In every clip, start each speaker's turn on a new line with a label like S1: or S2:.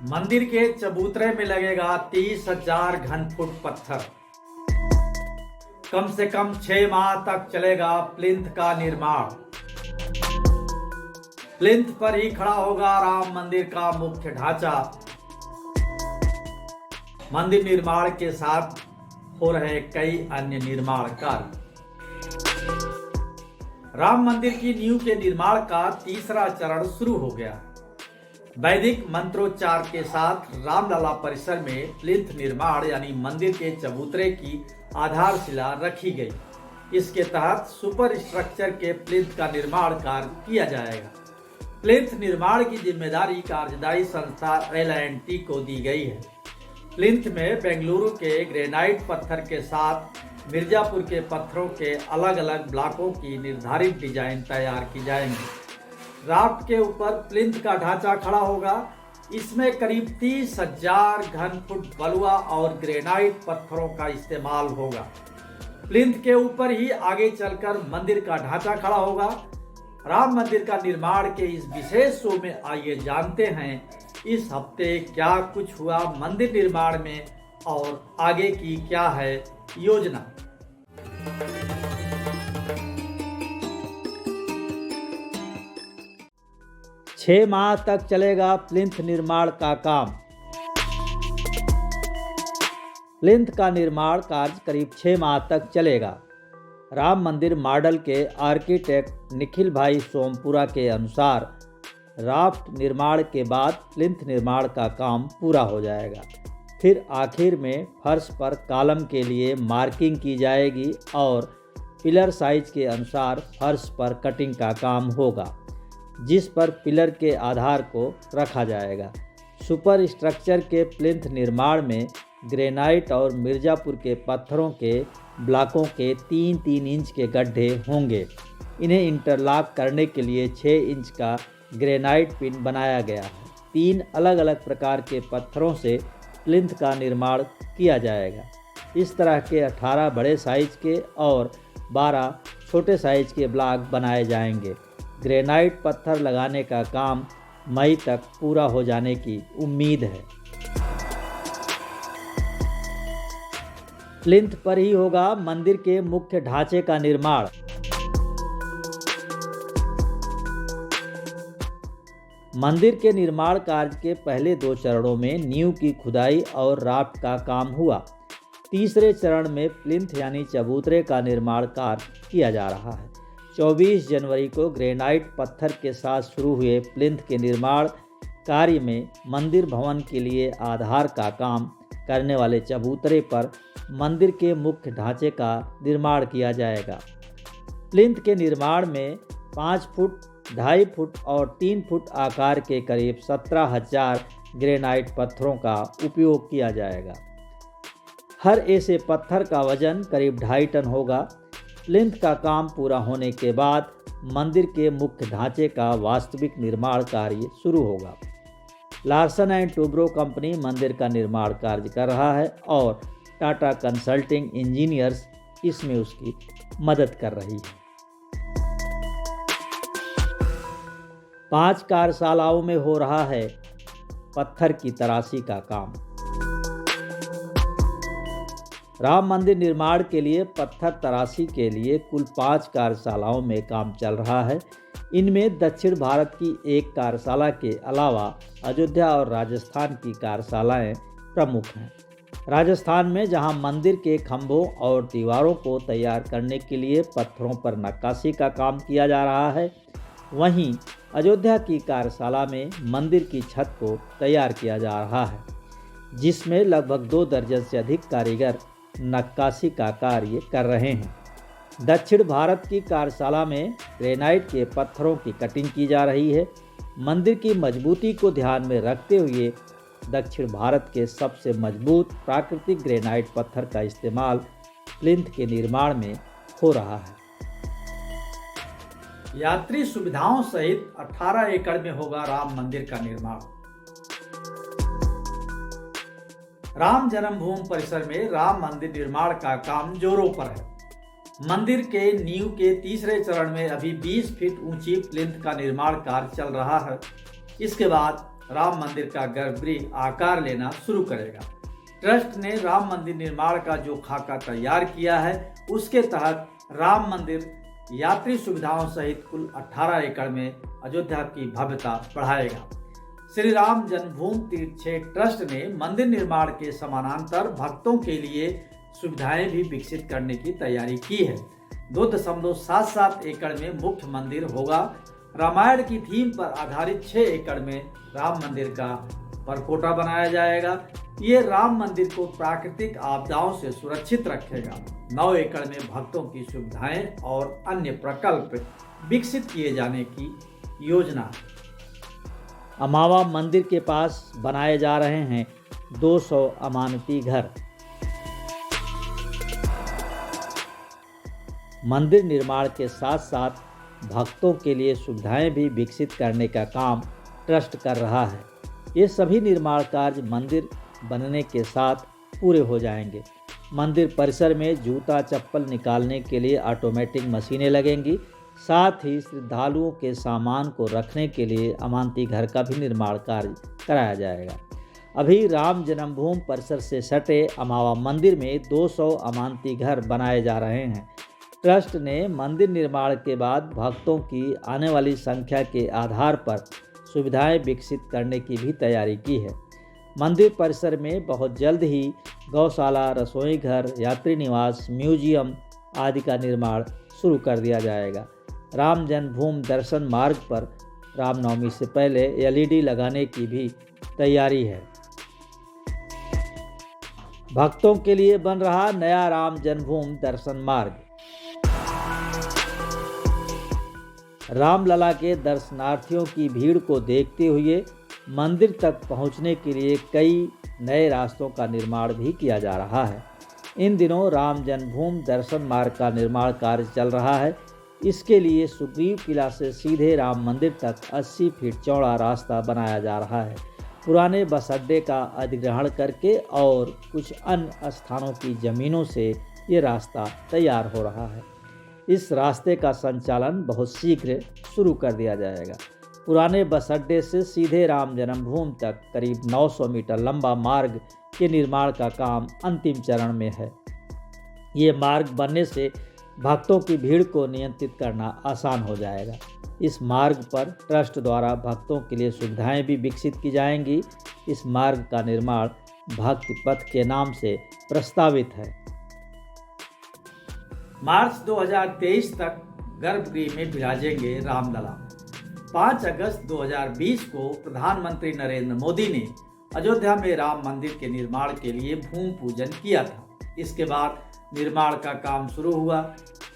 S1: मंदिर के चबूतरे में लगेगा 30,000 घन फुट पत्थर। कम से कम 6 माह तक चलेगा प्लिंथ का निर्माण। प्लिंथ पर ही खड़ा होगा राम मंदिर का मुख्य ढांचा। मंदिर निर्माण के साथ हो रहे कई अन्य निर्माण कार्य। राम मंदिर की नींव के निर्माण का तीसरा चरण शुरू हो गया। वैदिक मंत्रोच्चार के साथ रामलला परिसर में प्लिंथ निर्माण यानी मंदिर के चबूतरे की आधारशिला रखी गई। इसके तहत सुपर स्ट्रक्चर के प्लिंथ का निर्माण कार्य किया जाएगा। प्लिंथ निर्माण की जिम्मेदारी कार्यदायी संस्था L&T को दी गई है। प्लिंथ में बेंगलुरु के ग्रेनाइट पत्थर के साथ मिर्जापुर के पत्थरों के अलग अलग ब्लॉकों की निर्धारित डिजाइन तैयार की जाएंगी। राफ्ट के ऊपर प्लिंथ का ढांचा खड़ा होगा। इसमें करीब 30,000 घन फुट बलुआ और ग्रेनाइट पत्थरों का इस्तेमाल होगा। प्लिंथ के ऊपर ही आगे चलकर मंदिर का ढांचा खड़ा होगा। राम मंदिर का निर्माण के इस विशेष शो में आइए जानते हैं इस हफ्ते क्या कुछ हुआ मंदिर निर्माण में और आगे की क्या है योजना। 6 माह तक चलेगा प्लिंथ निर्माण का काम। प्लिंथ का निर्माण कार्य करीब 6 माह तक चलेगा। राम मंदिर मॉडल के आर्किटेक्ट निखिल भाई सोमपुरा के अनुसार राफ्ट निर्माण के बाद प्लिंथ निर्माण का काम पूरा हो जाएगा। फिर आखिर में फर्श पर कॉलम के लिए मार्किंग की जाएगी और पिलर साइज के अनुसार फर्श पर कटिंग का काम होगा, जिस पर पिलर के आधार को रखा जाएगा। सुपर स्ट्रक्चर के प्लिंथ निर्माण में ग्रेनाइट और मिर्जापुर के पत्थरों के ब्लॉकों के 3-3 इंच के गड्ढे होंगे। इन्हें इंटरलॉक करने के लिए 6 इंच का ग्रेनाइट पिन बनाया गया है। 3 अलग अलग प्रकार के पत्थरों से प्लिंथ का निर्माण किया जाएगा। इस तरह के 18 बड़े साइज के और 12 छोटे साइज के ब्लॉक बनाए जाएंगे। ग्रेनाइट पत्थर लगाने का काम मई तक पूरा हो जाने की उम्मीद है। प्लिंथ पर ही होगा मंदिर के मुख्य ढांचे का निर्माण। मंदिर के निर्माण कार्य के पहले 2 चरणों में नींव की खुदाई और राफ्ट का काम हुआ। तीसरे चरण में प्लिंथ यानी चबूतरे का निर्माण कार्य किया जा रहा है। 24 जनवरी को ग्रेनाइट पत्थर के साथ शुरू हुए प्लिंथ के निर्माण कार्य में मंदिर भवन के लिए आधार का काम करने वाले चबूतरे पर मंदिर के मुख्य ढांचे का निर्माण किया जाएगा। प्लिंथ के निर्माण में 5 फुट, 2.5 फुट और 3 फुट आकार के करीब 17,000 ग्रेनाइट पत्थरों का उपयोग किया जाएगा। हर ऐसे पत्थर का वजन करीब 2.5 टन होगा। प्लिंथ का काम पूरा होने के बाद मंदिर के मुख्य ढांचे का वास्तविक निर्माण कार्य शुरू होगा। लार्सन एंड टूब्रो कंपनी मंदिर का निर्माण कार्य कर रहा है और टाटा कंसल्टिंग इंजीनियर्स इसमें उसकी मदद कर रही है। 5 कार्यशालाओं में हो रहा है पत्थर की तराशी का काम। राम मंदिर निर्माण के लिए पत्थर तराशी के लिए कुल 5 कार्यशालाओं में काम चल रहा है। इनमें दक्षिण भारत की एक कार्यशाला के अलावा अयोध्या और राजस्थान की कार्यशालाएं प्रमुख हैं। राजस्थान में जहां मंदिर के खंभों और दीवारों को तैयार करने के लिए पत्थरों पर नक्काशी का काम किया जा रहा है, वहीं अयोध्या की कार्यशाला में मंदिर की छत को तैयार किया जा रहा है, जिसमें लगभग 2 दर्जन से अधिक कारीगर नक्काशी का कार्य कर रहे हैं। दक्षिण भारत की कार्यशाला में ग्रेनाइट के पत्थरों की कटिंग की जा रही है। मंदिर की मजबूती को ध्यान में रखते हुए दक्षिण भारत के सबसे मजबूत प्राकृतिक ग्रेनाइट पत्थर का इस्तेमाल प्लिंथ के निर्माण में हो रहा है। यात्री सुविधाओं सहित 18 एकड़ में होगा राम मंदिर का निर्माण। राम जन्मभूमि परिसर में राम मंदिर निर्माण का काम जोरों पर है। मंदिर के नींव के तीसरे चरण में अभी 20 फीट ऊंची प्लिंथ का निर्माण कार्य चल रहा है। इसके बाद राम मंदिर का गर्भगृह आकार लेना शुरू करेगा। ट्रस्ट ने राम मंदिर निर्माण का जो खाका तैयार किया है उसके तहत राम मंदिर यात्री सुविधाओं सहित कुल 18 एकड़ में अयोध्या की भव्यता बढ़ाएगा। श्री राम जन्मभूमि तीर्थ क्षेत्र ट्रस्ट ने मंदिर निर्माण के समानांतर भक्तों के लिए सुविधाएं भी विकसित करने की तैयारी की है। 2.77 एकड़ में मुख्य मंदिर होगा। रामायण की थीम पर आधारित 6 एकड़ में राम मंदिर का परकोटा बनाया जाएगा। ये राम मंदिर को प्राकृतिक आपदाओं से सुरक्षित रखेगा। 9 एकड़ में भक्तों की सुविधाएं और अन्य प्रकल्प विकसित किए जाने की योजना है। अमावा मंदिर के पास बनाए जा रहे हैं 200 अमानती घर। मंदिर निर्माण के साथ साथ भक्तों के लिए सुविधाएं भी विकसित करने का काम ट्रस्ट कर रहा है। ये सभी निर्माण कार्य मंदिर बनने के साथ पूरे हो जाएंगे। मंदिर परिसर में जूता चप्पल निकालने के लिए ऑटोमेटिक मशीनें लगेंगी। साथ ही श्रद्धालुओं के सामान को रखने के लिए अमानती घर का भी निर्माण कार्य कराया जाएगा। अभी राम जन्मभूमि परिसर से सटे अमावा मंदिर में 200 अमानती घर बनाए जा रहे हैं। ट्रस्ट ने मंदिर निर्माण के बाद भक्तों की आने वाली संख्या के आधार पर सुविधाएं विकसित करने की भी तैयारी की है। मंदिर परिसर में बहुत जल्द ही गौशाला, रसोई घर, यात्री निवास, म्यूजियम आदि का निर्माण शुरू कर दिया जाएगा। राम जन्मभूमि दर्शन मार्ग पर रामनवमी से पहले LED लगाने की भी तैयारी है। भक्तों के लिए बन रहा नया राम जन्मभूमि दर्शन मार्ग। रामलला के दर्शनार्थियों की भीड़ को देखते हुए मंदिर तक पहुंचने के लिए कई नए रास्तों का निर्माण भी किया जा रहा है। इन दिनों राम जन्मभूमि दर्शन मार्ग का निर्माण कार्य चल रहा है। इसके लिए सुग्रीव किला से सीधे राम मंदिर तक 80 फीट चौड़ा रास्ता बनाया जा रहा है। पुराने बस अड्डे का अधिग्रहण करके और कुछ अन्य स्थानों की ज़मीनों से ये रास्ता तैयार हो रहा है। इस रास्ते का संचालन बहुत शीघ्र शुरू कर दिया जाएगा। पुराने बस अड्डे से सीधे राम जन्मभूमि तक करीब 900 मीटर लंबा मार्ग के निर्माण का काम अंतिम चरण में है। ये मार्ग बनने से भक्तों की भीड़ को नियंत्रित करना आसान हो जाएगा। इस मार्ग पर ट्रस्ट द्वारा भक्तों के लिए सुविधाएं भी विकसित की जाएंगी। इस मार्ग का निर्माण भक्ति पथ के नाम से प्रस्तावित है। मार्च 2023 तक गर्भगृह में विराजेंगे रामलला। 5 अगस्त 2020 को प्रधानमंत्री नरेंद्र मोदी ने अयोध्या में राम मंदिर के निर्माण के लिए भूमि पूजन किया था। इसके बाद निर्माण का काम शुरू हुआ।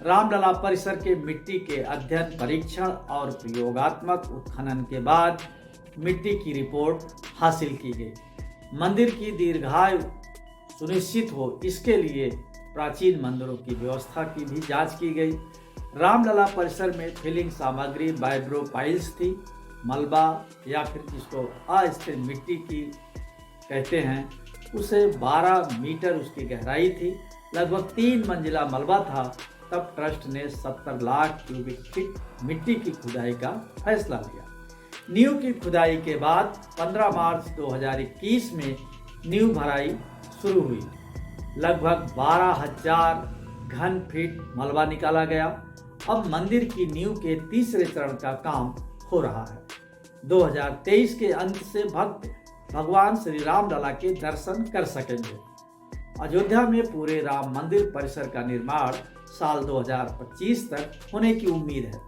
S1: रामलला परिसर के मिट्टी के अध्ययन, परीक्षण और प्रयोगात्मक उत्खनन के बाद मिट्टी की रिपोर्ट हासिल की गई। मंदिर की दीर्घायु सुनिश्चित हो इसके लिए प्राचीन मंदिरों की व्यवस्था की भी जांच की गई। रामलला परिसर में फिलिंग सामग्री वाइब्रो पाइल्स थी। मलबा या फिर जिसको अस्थिर मिट्टी की कहते हैं, उसे 12 मीटर उसकी गहराई थी। लगभग 3 मंजिला मलबा था। तब ट्रस्ट ने 70 लाख क्यूबिक फीट मिट्टी की खुदाई का फैसला लिया। नींव की खुदाई के बाद 15 मार्च 2021 में नींव भराई शुरू हुई। लगभग 12,000 घन फीट मलबा निकाला गया। अब मंदिर की नींव के तीसरे चरण का काम हो रहा है। 2023 के अंत से भक्त भगवान श्री रामलला के दर्शन कर सकेंगे। अयोध्या में पूरे राम मंदिर परिसर का निर्माण साल 2025 तक होने की उम्मीद है।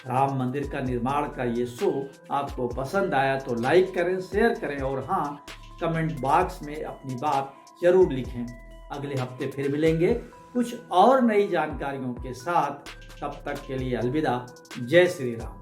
S1: राम मंदिर का निर्माण का ये शो आपको पसंद आया तो लाइक करें, शेयर करें और हाँ, कमेंट बॉक्स में अपनी बात जरूर लिखें। अगले हफ्ते फिर मिलेंगे कुछ और नई जानकारियों के साथ। तब तक के लिए अलविदा। जय श्री राम।